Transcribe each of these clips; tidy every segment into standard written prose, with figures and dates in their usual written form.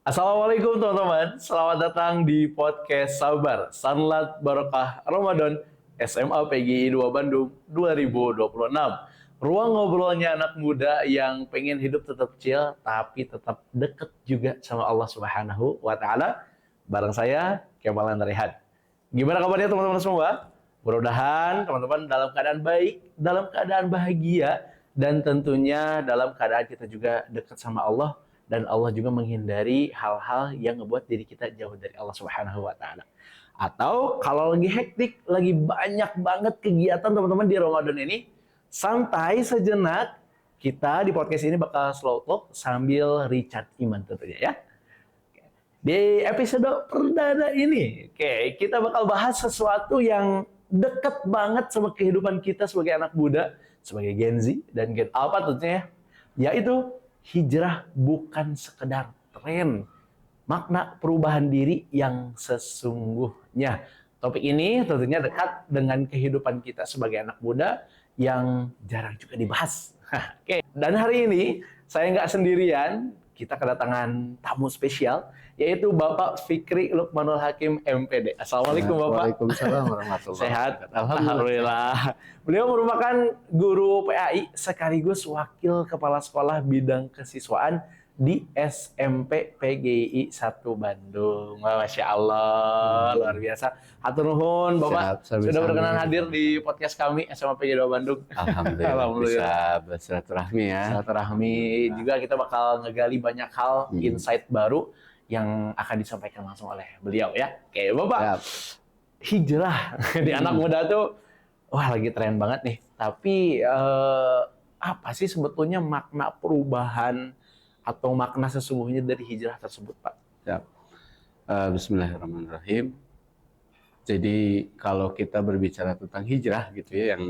Assalamualaikum teman-teman, selamat datang di podcast Sabar Sanlat Barokah Ramadan SMA PGI 2 Bandung 2026. Ruang ngobrolnya anak muda yang pengen hidup tetap chill tapi tetap deket juga sama Allah Subhanahu wa taala. Bareng saya Kemal Rehan. Gimana kabarnya teman-teman semua? Mudah-mudahan teman-teman dalam keadaan baik, dalam keadaan bahagia, dan tentunya dalam keadaan kita juga dekat sama Allah, dan Allah juga menghindari hal-hal yang ngebuat diri kita jauh dari Allah Subhanahu wa taala. Atau kalau lagi hektik, lagi banyak banget kegiatan teman-teman di Ramadan ini, santai sejenak, kita di podcast ini bakal slow talk sambil recharge iman tentunya ya. Di episode perdana ini, kita bakal bahas sesuatu yang dekat banget sama kehidupan kita sebagai anak muda, sebagai Gen Z dan Gen Alpha tentunya, yaitu hijrah bukan sekedar tren, makna perubahan diri yang sesungguhnya. Topik ini tentunya dekat dengan kehidupan kita sebagai anak muda yang jarang juga dibahas. Dan hari ini saya nggak sendirian, kita kedatangan tamu spesial, yaitu Bapak Fikri Lukmanul Hakim MPD. Assalamualaikum Bapak. Waalaikumsalam warahmatullahi Sehat? wabarakatuh. Alhamdulillah. Beliau merupakan guru PAI sekaligus wakil kepala sekolah bidang kesiswaan di SMP PGI 1 Bandung. Wah, Masya Allah, luar biasa. Hatur nuhun Bapak sudah berkenan hadir di podcast kami SMA PGI 2 Bandung. Alhamdulillah, bisa bersilaturahmi ya. Silaturahmi juga kita bakal ngegali banyak hal, insight baru yang akan disampaikan langsung oleh beliau ya. Oke, Bapak. Hijrah di anak muda tuh wah lagi tren banget nih. Tapi apa sih sebetulnya makna perubahan atau makna sesungguhnya dari hijrah tersebut, Pak? Ya. Bismillahirrahmanirrahim. Jadi kalau kita berbicara tentang hijrah gitu ya,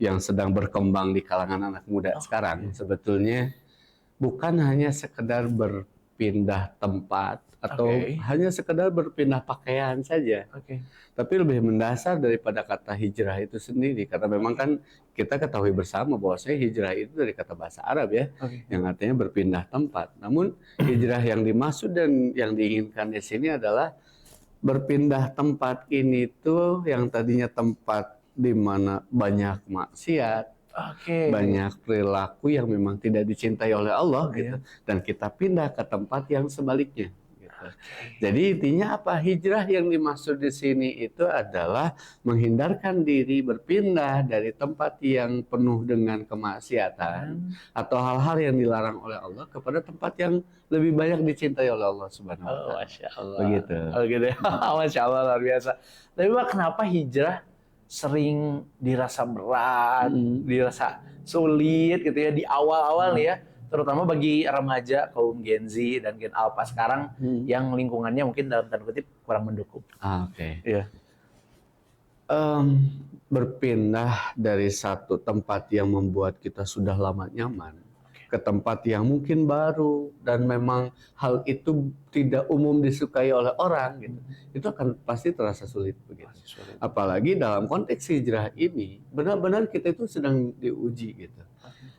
yang sedang berkembang di kalangan anak muda sekarang, sebetulnya bukan hanya sekedar berpindah tempat atau hanya sekedar berpindah pakaian saja. Tapi lebih mendasar daripada kata hijrah itu sendiri, karena memang kan kita ketahui bersama bahwa hijrah itu dari kata bahasa Arab ya, yang artinya berpindah tempat. Namun hijrah yang dimaksud dan yang diinginkan di sini adalah berpindah tempat ini tuh yang tadinya tempat di mana banyak maksiat, banyak perilaku yang memang tidak dicintai oleh Allah gitu, dan kita pindah ke tempat yang sebaliknya. Jadi intinya apa? Hijrah yang dimaksud di sini itu adalah menghindarkan diri berpindah dari tempat yang penuh dengan kemaksiatan atau hal-hal yang dilarang oleh Allah kepada tempat yang lebih banyak dicintai oleh Allah Subhanahu wa taala. Masya Allah. Begitu. Gitu ya. Masya Allah, luar biasa. Tapi Pak, kenapa hijrah sering dirasa berat, dirasa sulit gitu ya di awal-awal nih ya? Terutama bagi remaja, kaum Gen Z dan Gen Alpha sekarang yang lingkungannya mungkin dalam tanda kutip kurang mendukung. Iya. Berpindah dari satu tempat yang membuat kita sudah lama nyaman ke tempat yang mungkin baru dan memang hal itu tidak umum disukai oleh orang gitu, itu akan pasti terasa sulit begitu. Apalagi dalam konteks hijrah ini benar-benar kita itu sedang diuji gitu.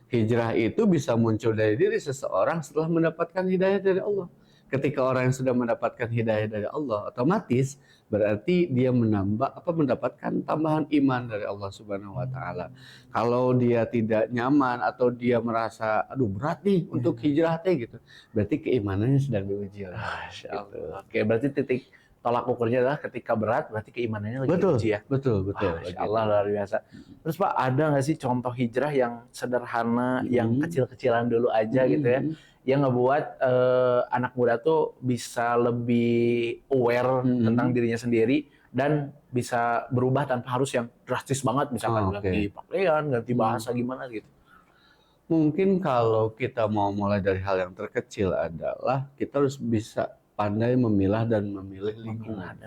Hijrah itu bisa muncul dari diri seseorang setelah mendapatkan hidayah dari Allah. Ketika orang yang sudah mendapatkan hidayah dari Allah, otomatis berarti dia mendapatkan tambahan iman dari Allah Subhanahu wa taala. Kalau dia tidak nyaman atau dia merasa aduh berat nih untuk hijrah gitu, berarti keimanannya sedang diuji oleh Allah. Masya Allah. Oke, berarti titik tolak ukurnya adalah ketika berat berarti keimanannya lagi diuji ya. Betul. Masya Allah, luar biasa. Terus Pak, ada nggak sih contoh hijrah yang sederhana, yang kecil-kecilan dulu aja gitu ya, yang ngebuat anak muda tuh bisa lebih aware tentang dirinya sendiri dan bisa berubah tanpa harus yang drastis banget, misalkan ganti pakaian, ganti bahasa gimana gitu. Mungkin kalau kita mau mulai dari hal yang terkecil adalah kita harus bisa pandai memilah dan memilih lingkungan.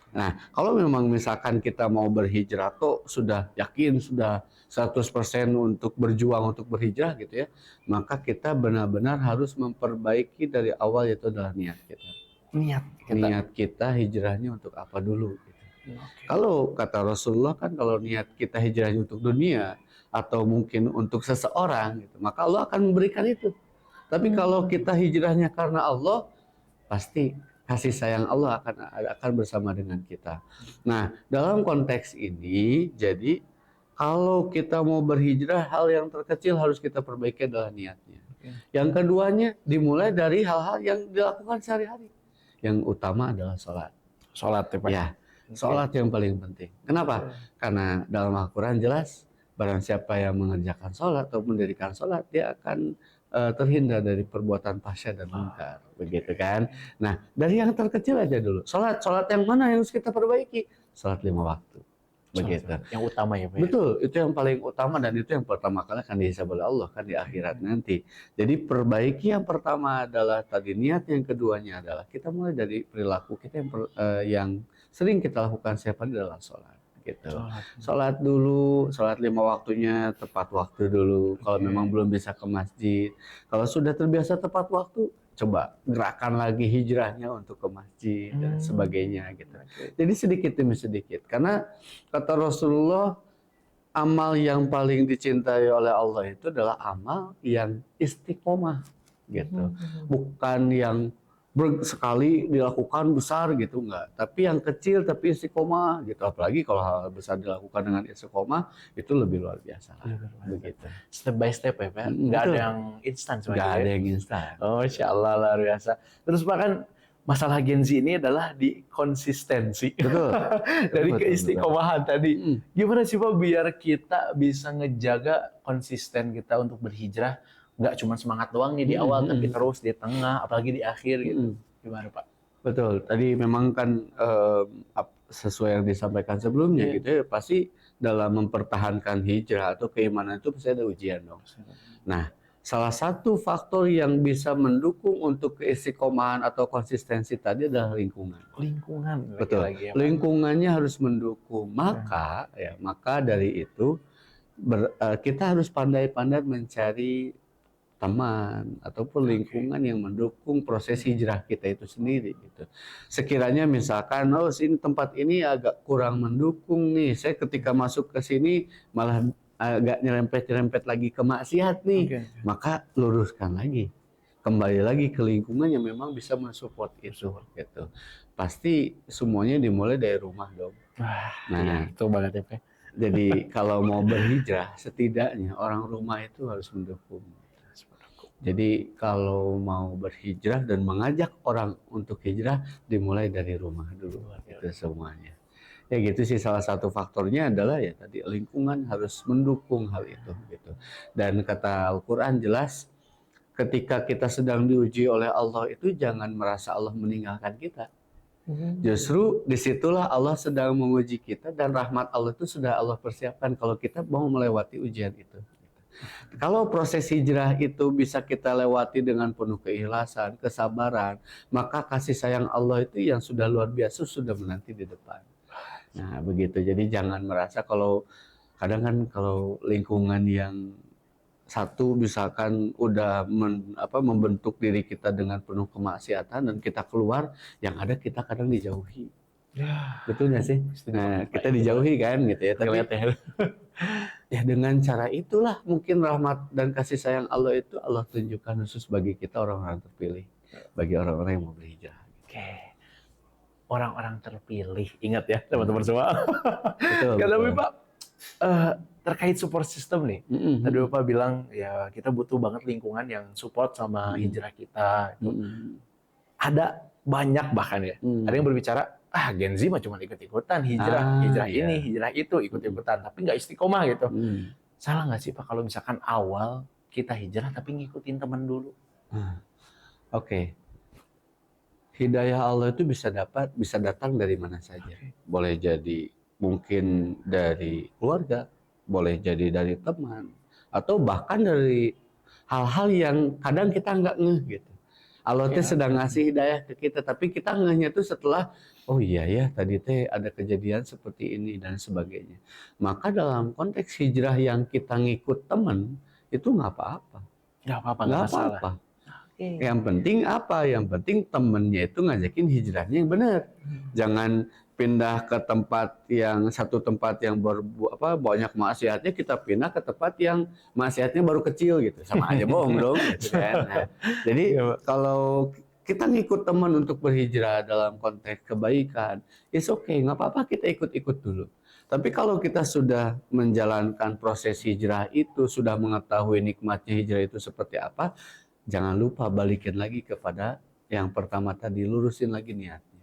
Nah, kalau memang misalkan kita mau berhijrah tuh sudah yakin, sudah 100% untuk berjuang untuk berhijrah gitu ya, maka kita benar-benar harus memperbaiki dari awal, yaitu adalah niat kita. Niat kita hijrahnya untuk apa dulu gitu. Kalau kata Rasulullah kan kalau niat kita hijrahnya untuk dunia atau mungkin untuk seseorang gitu, maka Allah akan memberikan itu. Tapi kalau kita hijrahnya karena Allah, pasti kasih sayang Allah akan bersama dengan kita. Nah, dalam konteks ini, jadi kalau kita mau berhijrah, hal yang terkecil harus kita perbaiki adalah niatnya. Yang keduanya dimulai dari hal-hal yang dilakukan sehari-hari. Yang utama adalah sholat. Sholat ya Pak? Ya, sholat yang paling penting. Kenapa? Karena dalam Al-Quran jelas, barang siapa yang mengerjakan sholat atau mendirikan sholat, dia akan terhindar dari perbuatan fahsya dan munkar, begitu kan? Nah, dari yang terkecil aja dulu. Sholat yang mana yang harus kita perbaiki? Sholat 5 waktu, begitu. Yang utama ya Pak? Betul, itu yang paling utama dan itu yang pertama kali akan dihisab oleh Allah kan di akhirat nanti. Jadi perbaiki yang pertama adalah tadi niat, yang keduanya adalah kita mulai dari perilaku kita yang sering kita lakukan setiap hari adalah sholat. Gitu. Sholat dulu, sholat 5 waktunya tepat waktu dulu. Kalau memang belum bisa ke masjid, kalau sudah terbiasa tepat waktu, coba gerakan lagi hijrahnya untuk ke masjid dan sebagainya gitu. Jadi sedikit demi sedikit. Karena kata Rasulullah, amal yang paling dicintai oleh Allah itu adalah amal yang istiqomah gitu. Bukan yang sekali dilakukan besar gitu, enggak, tapi yang kecil tapi istiqomah gitu. Apalagi kalau hal besar dilakukan dengan istiqomah itu lebih luar biasa begitu. Step by step ya Pak, nggak ada yang instan semuanya. Nggak ada yang instan. Oh, Insya Allah luar biasa. Terus Pak, kan masalah Gen Z ini adalah di konsistensi. Betul. Dari keistiqomahan tadi. Gimana sih Pak biar kita bisa ngejaga konsisten kita untuk berhijrah? Nggak cuma semangat doang nih di awal, tapi terus di tengah, apalagi di akhir gitu. Gimana Pak? Betul. Tadi memang kan sesuai yang disampaikan sebelumnya gitu ya, pasti dalam mempertahankan hijrah atau keimanan itu pasti ada ujian dong. Nah, salah satu faktor yang bisa mendukung untuk keistiqomahan atau konsistensi tadi adalah lingkungan. Lingkungan. Betul. Lagi ya, Lingkungannya harus mendukung. Maka dari itu kita harus pandai-pandai mencari teman ataupun lingkungan yang mendukung proses hijrah kita itu sendiri gitu. Sekiranya misalkan sini tempat ini agak kurang mendukung nih, saya ketika masuk ke sini malah agak nyerempet lagi ke maksiat nih, maka luruskan lagi, kembali lagi ke lingkungan yang memang bisa mensupport itu gitu. Pasti semuanya dimulai dari rumah dong. Nah, itu banget ya Pak. Jadi kalau mau berhijrah, setidaknya orang rumah itu harus mendukung. Jadi kalau mau berhijrah dan mengajak orang untuk hijrah, dimulai dari rumah dulu itu semuanya. Ya gitu sih, salah satu faktornya adalah ya tadi lingkungan harus mendukung hal itu gitu. Dan kata Al-Qur'an jelas, ketika kita sedang diuji oleh Allah itu jangan merasa Allah meninggalkan kita. Justru disitulah Allah sedang menguji kita dan rahmat Allah itu sudah Allah persiapkan kalau kita mau melewati ujian itu. Kalau proses hijrah itu bisa kita lewati dengan penuh keikhlasan, kesabaran, maka kasih sayang Allah itu yang sudah luar biasa sudah menanti di depan. Nah, begitu. Jadi jangan merasa kalau kadang kan kalau lingkungan yang satu misalkan udah membentuk diri kita dengan penuh kemaksiatan dan kita keluar, yang ada kita kadang dijauhi. Ya, betul nggak sih? Nah, kita dijauhi kan gitu ya. Tapi ya dengan cara itulah mungkin rahmat dan kasih sayang Allah itu Allah tunjukkan khusus bagi kita orang-orang terpilih, bagi orang-orang yang mau berhijrah. Oke, orang-orang terpilih, ingat ya teman-teman semua. Betul. Tapi Pak, terkait support system nih, tadi Bapak bilang ya kita butuh banget lingkungan yang support sama hijrah kita. Ada banyak bahkan ya, ada yang berbicara Gen Z mah cuma ikut-ikutan hijrah ini, hijrah itu, ikut-ikutan, tapi nggak istiqomah gitu. Salah nggak sih Pak kalau misalkan awal kita hijrah tapi ngikutin teman dulu? Oke. Hidayah Allah itu bisa datang dari mana saja. Boleh jadi mungkin dari keluarga, boleh jadi dari teman, atau bahkan dari hal-hal yang kadang kita nggak ngeh gitu. Allah teh sedang ngasih hidayah ke kita, tapi kita ngehnya itu setelah oh iya ya tadi teh ada kejadian seperti ini dan sebagainya. Maka dalam konteks hijrah yang kita ngikut teman itu nggak apa-apa. Nggak apa-apa. Yang penting apa? Yang penting temennya itu ngajakin hijrahnya yang benar. Jangan pindah ke satu tempat yang banyak maksiatnya, kita pindah ke tempat yang maksiatnya baru kecil gitu, sama aja bohong dong gitu kan. Nah, jadi kalau kita ngikut teman untuk berhijrah dalam konteks kebaikan, it's okay, nggak apa-apa kita ikut-ikut dulu. Tapi kalau kita sudah menjalankan proses hijrah itu, sudah mengetahui nikmatnya hijrah itu seperti apa, jangan lupa balikin lagi kepada yang pertama tadi, lurusin lagi niatnya.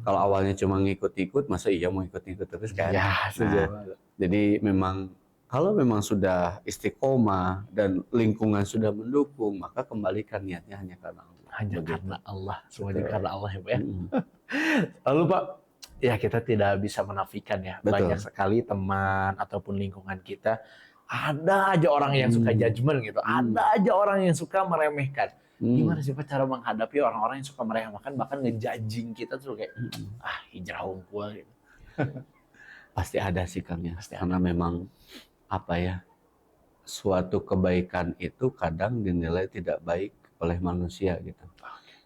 Kalau awalnya cuma ngikut-ikut, masa iya mau ikut-ikut terus kan? Ya, Nah, jadi memang kalau memang sudah istiqomah dan lingkungan sudah mendukung, maka kembalikan niatnya hanya karena Allah. Hanya Begitu. karena Allah, semuanya Betul. karena Allah ya Pak ya. Mm-mm. Lalu Pak, ya kita tidak bisa menafikan ya, Betul. banyak sekali teman ataupun lingkungan kita, ada aja orang yang suka judgement gitu, ada aja orang yang suka meremehkan. Gimana sih Pak cara menghadapi orang-orang yang suka meremehkan, bahkan ngejudging kita tuh kayak, hijrah unggul gitu. Pasti ada sih Kang ya, Pasti karena memang apa ya, suatu kebaikan itu kadang dinilai tidak baik oleh manusia gitu.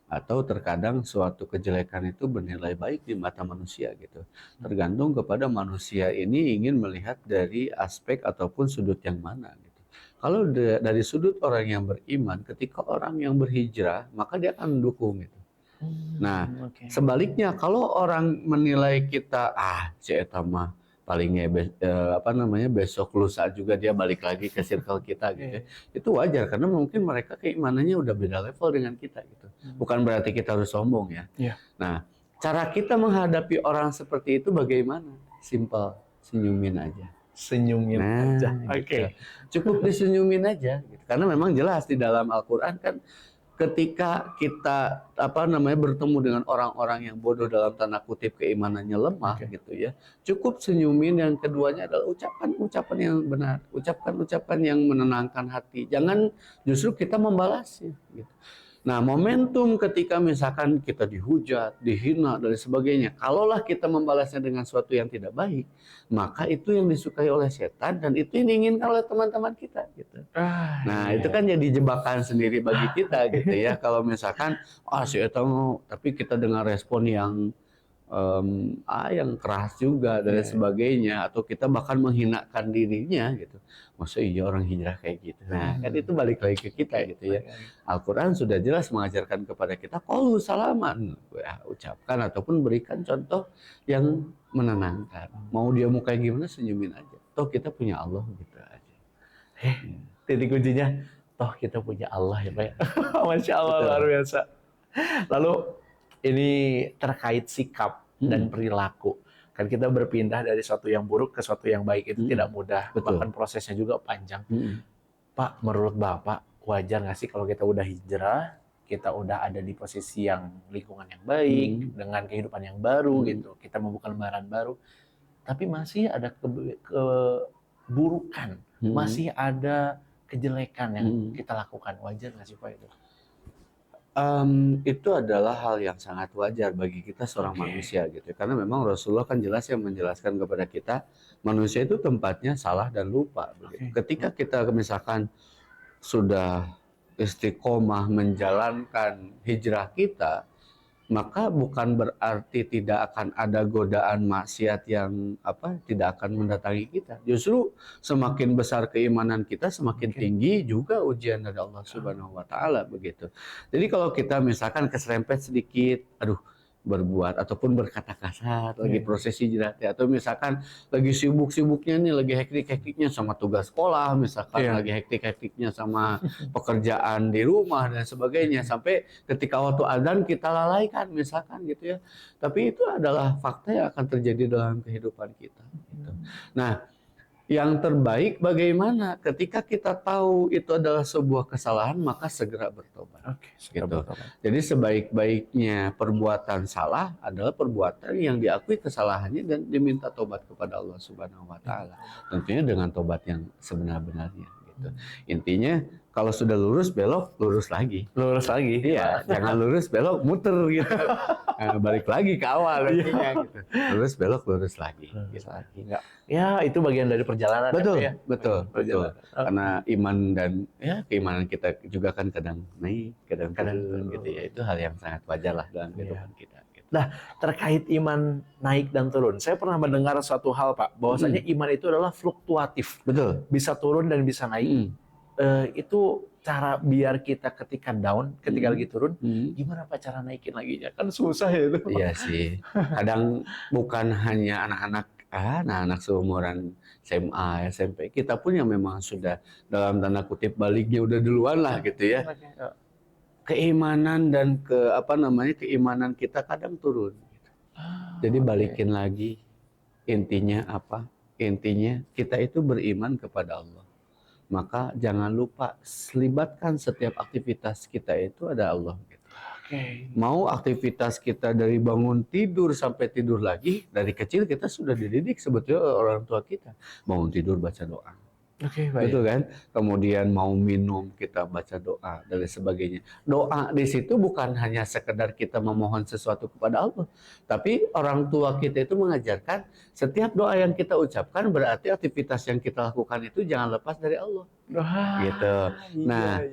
Atau terkadang suatu kejelekan itu bernilai baik di mata manusia gitu. Tergantung kepada manusia ini ingin melihat dari aspek ataupun sudut yang mana gitu. Kalau dari sudut orang yang beriman, ketika orang yang berhijrah, maka dia akan mendukung gitu. Nah, Oke. sebaliknya kalau orang menilai kita, si eta mah palingnya besok lusa juga dia balik lagi ke circle kita gitu ya. Itu wajar karena mungkin mereka keimanannya udah beda level dengan kita gitu. Bukan berarti kita harus sombong ya. Iya. Nah, cara kita menghadapi orang seperti itu bagaimana? Simple, senyumin aja. Senyumin Nah, aja. gitu. Oke. Cukup disenyumin aja gitu. Karena memang jelas di dalam Al-Qur'an kan ketika kita bertemu dengan orang-orang yang bodoh dalam tanda kutip keimanannya lemah gitu ya, cukup senyumin. Yang keduanya adalah ucapan yang benar, ucapan yang menenangkan hati. Jangan justru kita membalasnya gitu. Nah, momentum ketika misalkan kita dihujat, dihina dan sebagainya, kalaulah kita membalasnya dengan sesuatu yang tidak baik, maka itu yang disukai oleh setan dan itu yang diinginkan oleh teman-teman kita gitu. Nah, itu kan jadi jebakan sendiri bagi kita gitu ya. Kalau misalkan si eta mau, tapi kita dengan respon yang yang keras juga dan sebagainya, atau kita bahkan menghinakan dirinya gitu. Masa iya orang hijrah kayak gitu. Nah, kan itu balik lagi ke kita gitu ya. Al-Qur'an sudah jelas mengajarkan kepada kita qaulu salaman, ucapkan ataupun berikan contoh yang menenangkan. Mau dia mau kayak gimana, senyumin aja. Toh kita punya Allah gitu aja. Titik kuncinya, toh kita punya Allah ya Pak ya. Masya Allah, Betul. luar biasa. Lalu ini terkait sikap dan perilaku. Kan kita berpindah dari sesuatu yang buruk ke sesuatu yang baik itu tidak mudah. Betul. Bahkan prosesnya juga panjang. Pak, menurut Bapak, wajar nggak sih kalau kita udah hijrah, kita udah ada di posisi yang lingkungan yang baik, dengan kehidupan yang baru gitu, kita membuka lembaran baru, tapi masih ada keburukan, masih ada kejelekan yang kita lakukan. Wajar nggak sih Pak itu? Itu adalah hal yang sangat wajar bagi kita seorang manusia gitu. Karena memang Rasulullah kan jelas yang menjelaskan kepada kita, manusia itu tempatnya salah dan lupa. Ketika kita misalkan sudah istiqomah menjalankan hijrah kita, maka bukan berarti tidak akan ada godaan maksiat yang tidak akan mendatangi kita. Justru semakin besar keimanan kita, semakin tinggi juga ujian dari Allah Subhanahu wa taala begitu. Jadi kalau kita misalkan keserempet sedikit, berbuat ataupun berkata kasar lagi proses hijrah, atau misalkan lagi sibuk-sibuknya nih, lagi hektik-hektiknya sama tugas sekolah, misalkan lagi hektik-hektiknya sama pekerjaan di rumah dan sebagainya, sampai ketika waktu adzan kita lalaikan misalkan gitu ya. Tapi itu adalah fakta yang akan terjadi dalam kehidupan kita gitu. Nah, yang terbaik bagaimana ketika kita tahu itu adalah sebuah kesalahan, maka segera bertobat. Gitu. Jadi sebaik-baiknya perbuatan salah adalah perbuatan yang diakui kesalahannya dan diminta tobat kepada Allah Subhanahu wa taala. Tentunya dengan tobat yang sebenar-benarnya gitu. Intinya kalau sudah lurus belok, lurus lagi. Lurus lagi. Iya, jangan lurus belok muter gitu. Balik lagi ke awal nantinya gitu. Lurus belok, lurus lagi. Gitu. Enggak. Ya, itu bagian dari perjalanan. Betul. Karena iman dan keimanan kita juga kan kadang naik, kadang turun gitu ya. Itu hal yang sangat wajar lah dalam kehidupan kita. Gitu. Nah, terkait iman naik dan turun, saya pernah mendengar suatu hal Pak, bahwasanya iman itu adalah fluktuatif. Betul. Bisa turun dan bisa naik. Itu cara biar kita ketika down, ketika lagi turun, gimana Pak cara naikin lagi? Kan susah ya itu. Iya sih. Kadang bukan hanya anak-anak seumuran SMA, SMP, kita pun yang memang sudah dalam tanda kutip baliknya udah duluan lah gitu ya. Keimanan dan keimanan kita kadang turun. Jadi balikin lagi. Intinya apa? Intinya kita itu beriman kepada Allah. Maka jangan lupa libatkan setiap aktivitas kita itu ada Allah. Mau aktivitas kita dari bangun tidur sampai tidur lagi, dari kecil kita sudah dididik sebetulnya orang tua kita. Bangun tidur baca doa. Betul kan? Kemudian mau minum kita baca doa dan lain sebagainya. Doa di situ bukan hanya sekedar kita memohon sesuatu kepada Allah, tapi orang tua kita itu mengajarkan setiap doa yang kita ucapkan berarti aktivitas yang kita lakukan itu jangan lepas dari Allah. Gitu. Nah,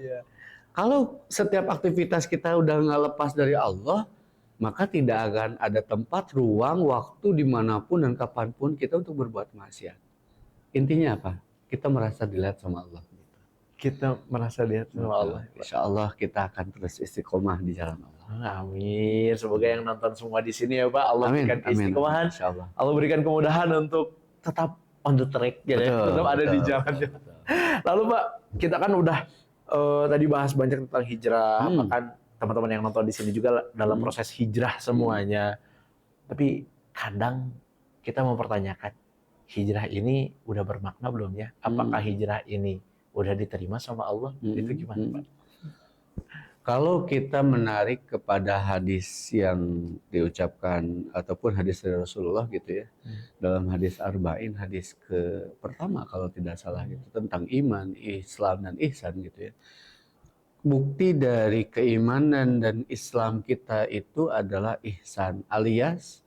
kalau setiap aktivitas kita udah nggak lepas dari Allah, maka tidak akan ada tempat, ruang, waktu dimanapun dan kapanpun kita untuk berbuat maksiat. Intinya apa? Kita merasa dilihat sama Allah. Kita merasa dilihat sama Allah. Insya Allah kita akan terus istiqomah di jalan Allah. Amin. Semoga yang nonton semua di sini ya Pak, Allah berikan keistiqomahan. Allah. Allah berikan kemudahan untuk tetap on the track, tetap ada di jalan. Lalu Pak, kita kan udah tadi bahas banyak tentang hijrah, bahkan teman-teman yang nonton di sini juga dalam proses hijrah semuanya. Tapi kadang kita mempertanyakan, hijrah ini udah bermakna belum ya? Apakah hijrah ini udah diterima sama Allah? Itu gimana Pak? Kalau kita menarik kepada hadis yang diucapkan ataupun hadis dari Rasulullah gitu ya, dalam hadis Arba'in, hadis ke pertama kalau tidak salah gitu, tentang iman, Islam dan ihsan gitu ya. Bukti dari keimanan dan Islam kita itu adalah ihsan, alias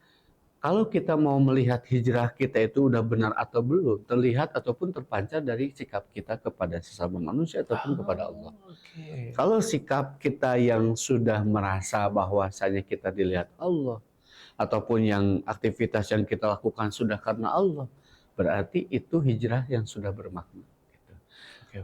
kalau kita mau melihat hijrah kita itu udah benar atau belum, terlihat ataupun terpancar dari sikap kita kepada sesama manusia ataupun kepada Allah. Kalau sikap kita yang sudah merasa bahwasanya kita dilihat Allah, ataupun yang aktivitas yang kita lakukan sudah karena Allah, berarti itu hijrah yang sudah bermakna.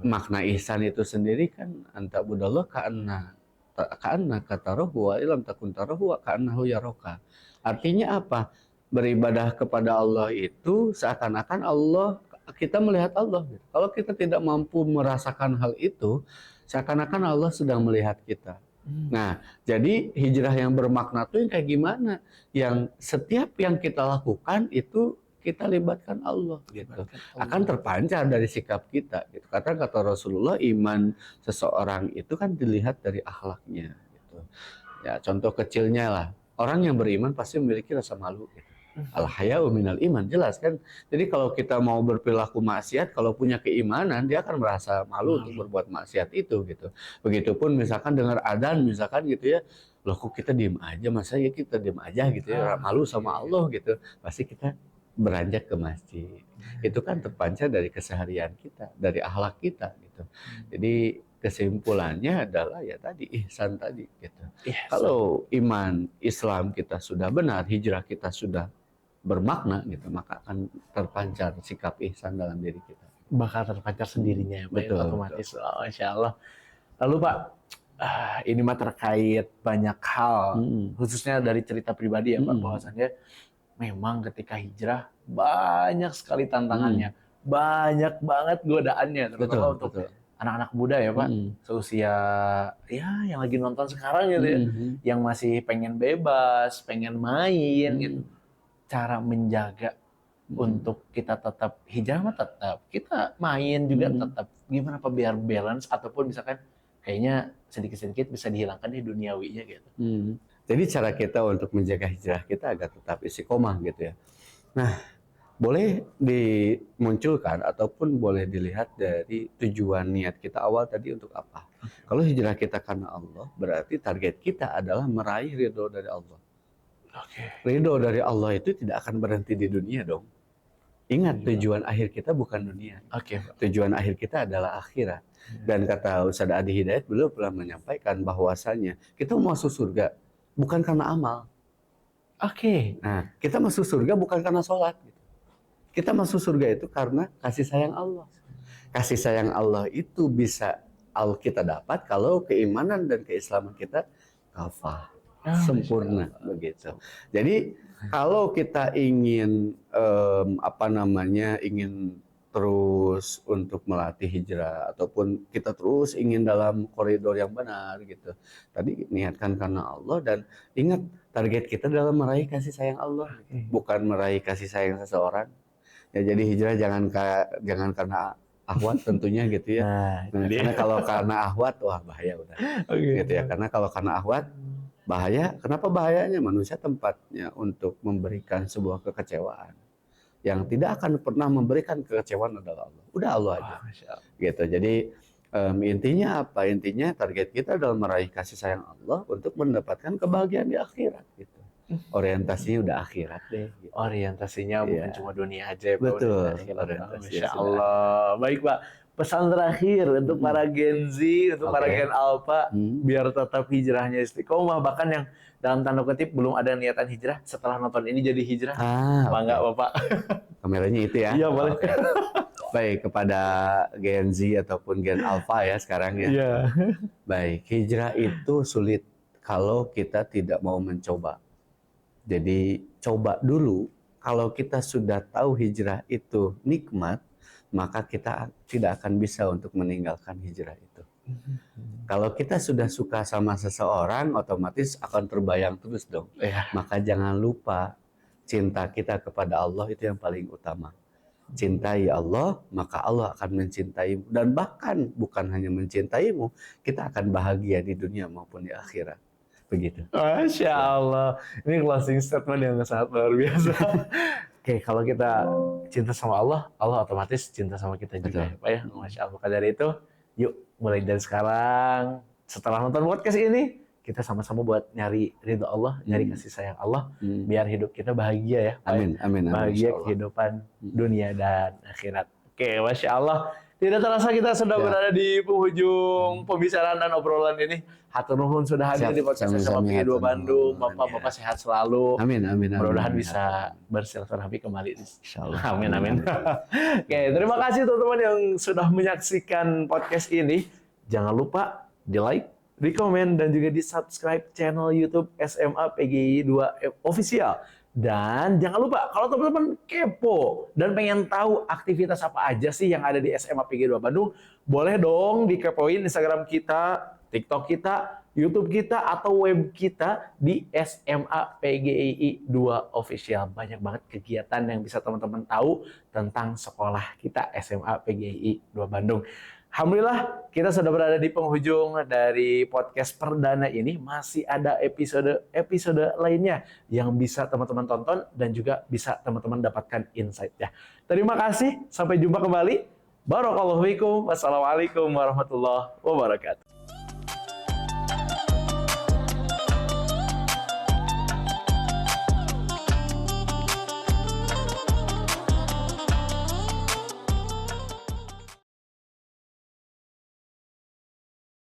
Makna ihsan itu sendiri kan anta budallah ka'anna katarahu wa ilam takun tarahu wa ka'annahu yaroka. Artinya apa? Beribadah kepada Allah itu seakan-akan Allah, kita melihat Allah. Kalau kita tidak mampu merasakan hal itu, seakan-akan Allah sedang melihat kita. Nah, jadi hijrah yang bermakna itu yang kayak gimana? Yang setiap yang kita lakukan itu kita libatkan Allah gitu. Akan terpancar dari sikap kita gitu. Kata Rasulullah, iman seseorang itu kan dilihat dari akhlaknya gitu. Ya, contoh kecilnya lah. Orang yang beriman pasti memiliki rasa malu gitu. Al-haya'u minal iman, jelas kan. Jadi kalau kita mau berperilaku maksiat, kalau punya keimanan, dia akan merasa malu untuk berbuat maksiat itu gitu. Begitupun misalkan dengar adzan misalkan gitu ya, loh kok kita diem aja, masa ya kita diem aja gitu ya, malu sama Allah gitu. Pasti kita beranjak ke masjid. Itu kan terpancar dari keseharian kita, dari akhlak kita gitu. Jadi kesimpulannya adalah ya tadi ihsan tadi gitu. Kalau iman Islam kita sudah benar, hijrah kita sudah bermakna gitu, maka akan terpancar sikap ihsan dalam diri kita. Bakal terpancar sendirinya ya Pak, betul, otomatis. Oh, Insya Allah. Lalu Pak, ini mah terkait banyak hal, khususnya dari cerita pribadi ya Pak, bahwasannya memang ketika hijrah banyak sekali tantangannya, banyak banget godaannya, terutama untuk anak-anak muda ya Pak, seusia ya yang lagi nonton sekarang gitu ya, yang masih pengen bebas, pengen main gitu. Cara menjaga untuk kita tetap hijrah mah tetap, kita main juga tetap, gimana Pak biar balance ataupun misalkan kayaknya sedikit-sedikit bisa dihilangkan di duniawinya gitu. Jadi cara kita untuk menjaga hijrah kita agar tetap istiqomah gitu ya. Nah, boleh dimunculkan ataupun boleh dilihat dari tujuan niat kita awal tadi untuk apa. Kalau hijrah kita karena Allah, berarti target kita adalah meraih ridho dari Allah. Ridho dari Allah itu tidak akan berhenti di dunia dong. Ingat, tujuan akhir kita bukan dunia. Tujuan akhir kita adalah akhirat. Dan kata Ustaz Adi Hidayat, beliau pernah menyampaikan bahwasanya kita masuk surga bukan karena amal. Nah, kita masuk surga bukan karena sholat. Kita masuk surga itu karena kasih sayang Allah. Kasih sayang Allah itu bisa kita dapat kalau keimanan dan keislaman kita kafah, sempurna begitu. Jadi kalau kita ingin ingin terus untuk melatih hijrah ataupun kita terus ingin dalam koridor yang benar gitu. Tadi niatkan karena Allah dan ingat target kita dalam meraih kasih sayang Allah, bukan meraih kasih sayang seseorang. Ya jadi hijrah jangan karena ahwat tentunya gitu ya. Karena kalau karena ahwat wah bahaya udah. Gitu ya. Karena kalau karena ahwat bahaya. Kenapa bahayanya? Manusia tempatnya untuk memberikan sebuah kekecewaan. Yang tidak akan pernah memberikan kekecewaan adalah Allah. Udah Allah aja. Gitu. Jadi intinya apa? Intinya target kita adalah meraih kasih sayang Allah untuk mendapatkan kebahagiaan di akhirat gitu. Orientasinya udah akhirat deh. Gitu. Orientasinya bukan cuma dunia aja ya, Pak. Betul. Masya Allah. Baik Pak. Pesan terakhir untuk para Gen Z, untuk para Gen Alpha, biar tetap hijrahnya istiqomah. Bahkan yang dalam tanda kutip belum ada niatan hijrah, setelah nonton ini jadi hijrah. Bangga Bapak. Kameranya itu ya? Iya boleh. Baik, kepada Gen Z ataupun Gen Alpha ya sekarang ya. Iya. Baik, hijrah itu sulit kalau kita tidak mau mencoba. Jadi coba dulu, kalau kita sudah tahu hijrah itu nikmat, maka kita tidak akan bisa untuk meninggalkan hijrah itu. Kalau kita sudah suka sama seseorang, otomatis akan terbayang terus dong. Maka jangan lupa cinta kita kepada Allah itu yang paling utama. Cintai Allah, maka Allah akan mencintaimu. Dan bahkan bukan hanya mencintaimu, kita akan bahagia di dunia maupun di akhirat. Begitu. Masya Allah. Ini closing statement yang sangat luar biasa. Oke, kalau kita cinta sama Allah, Allah otomatis cinta sama kita juga. Pak ya, Masya Allah. Maka dari itu, yuk mulai dari sekarang, setelah nonton podcast ini, kita sama-sama buat nyari ridho Allah, nyari kasih sayang Allah, biar hidup kita bahagia ya. Amin, amin, amin. Bahagia kehidupan dunia dan akhirat. Oke, Masya Allah. Tidak terasa kita sudah berada di penghujung pembicaraan dan obrolan ini. Hatur nuhun sudah hadir di podcast SMA PGI 2 Bandung. Bapak-bapak sehat selalu. Amin, amin, amin. Mudah-mudahan bisa bersilaturahmi kembali. Insyaallah. Amin, amin. Oke, terima kasih teman-teman yang sudah menyaksikan podcast ini. Jangan lupa di like, di komen, dan juga di subscribe channel YouTube SMA PGI 2 Official. Dan jangan lupa, kalau teman-teman kepo dan pengen tahu aktivitas apa aja sih yang ada di SMA PGI 2 Bandung, boleh dong dikepoin Instagram kita, TikTok kita, YouTube kita, atau web kita di SMA PGI 2 Official. Banyak banget kegiatan yang bisa teman-teman tahu tentang sekolah kita SMA PGI 2 Bandung. Alhamdulillah, kita sudah berada di penghujung dari podcast perdana ini. Masih ada episode lainnya yang bisa teman-teman tonton dan juga bisa teman-teman dapatkan insight ya. Terima kasih, sampai jumpa kembali. Barakallahu fiikum. Wassalamualaikum warahmatullahi wabarakatuh.